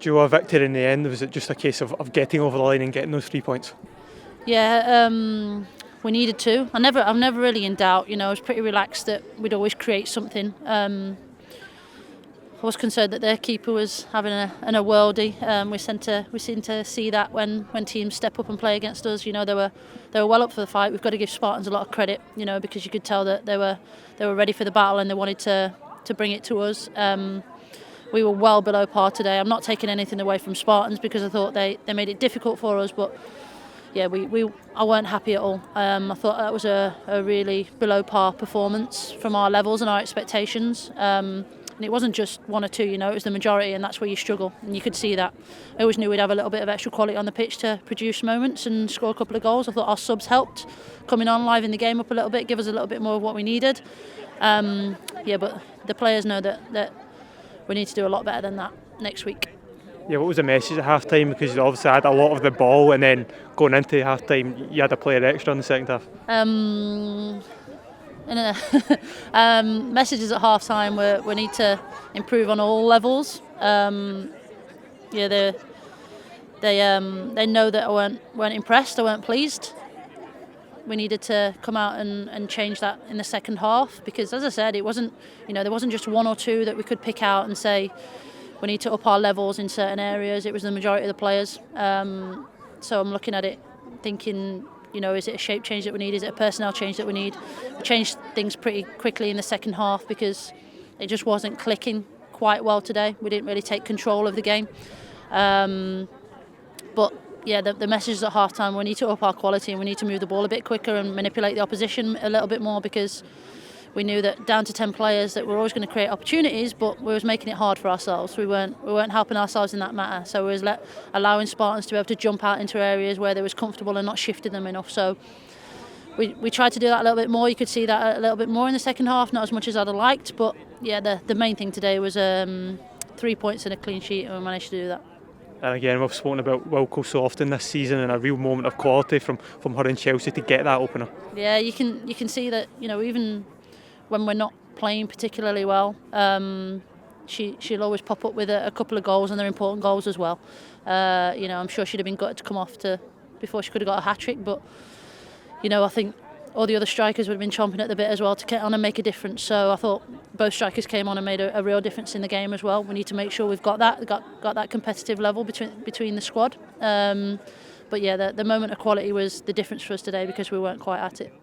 Joe, a victory in the end? Was it just a case of getting over the line and getting those 3 points? Yeah, we needed to. I'm never really in doubt. I was pretty relaxed that we'd always create something. I was concerned that their keeper was having a worldie. We seem to see that when teams step up and play against us. They were well up for the fight. We've got to give Spartans a lot of credit. Because you could tell that they were ready for the battle and they wanted to bring it to us. We were well below par today. I'm not taking anything away from Spartans because I thought they made it difficult for us, but yeah, I weren't happy at all. I thought that was a really below par performance from our levels and our expectations. And it wasn't just one or two, it was the majority, and that's where you struggle. And you could see that. I always knew we'd have a little bit of extra quality on the pitch to produce moments and score a couple of goals. I thought our subs helped, coming on, liven the game up a little bit, give us a little bit more of what we needed. But the players know that we need to do a lot better than that next week. Yeah, what was the message at half-time? Because you obviously had a lot of the ball, and then going into half-time, you had a player extra in the second half. Messages at half-time were we need to improve on all levels. They know that I weren't impressed, I weren't pleased. We needed to come out and change that in the second half because, as I said, it wasn't, there wasn't just one or two that we could pick out and say we need to up our levels in certain areas. It was the majority of the players. So I'm looking at it thinking, is it a shape change that we need? Is it a personnel change that we need? We changed things pretty quickly in the second half because it just wasn't clicking quite well today. We didn't really take control of the game. But yeah, the message at half-time, we need to up our quality and we need to move the ball a bit quicker and manipulate the opposition a little bit more because we knew that down to 10 players that we're always going to create opportunities, but we was making it hard for ourselves. We weren't helping ourselves in that matter. So we was allowing Spartans to be able to jump out into areas where they was comfortable and not shifting them enough. So we tried to do that a little bit more. You could see that a little bit more in the second half, not as much as I'd have liked. But yeah, the main thing today was 3 points and a clean sheet, and we managed to do that. And again, we've spoken about Wilco so often this season, and a real moment of quality from her in Chelsea to get that opener. Yeah, you can see that, even when we're not playing particularly well, she'll always pop up with a couple of goals, and they're important goals as well. I'm sure she'd have been gutted to come off before she could have got a hat-trick, but I think all the other strikers would have been chomping at the bit as well to get on and make a difference. So I thought both strikers came on and made a real difference in the game as well. We need to make sure we've got that competitive level between the squad. But yeah, the moment of quality was the difference for us today because we weren't quite at it.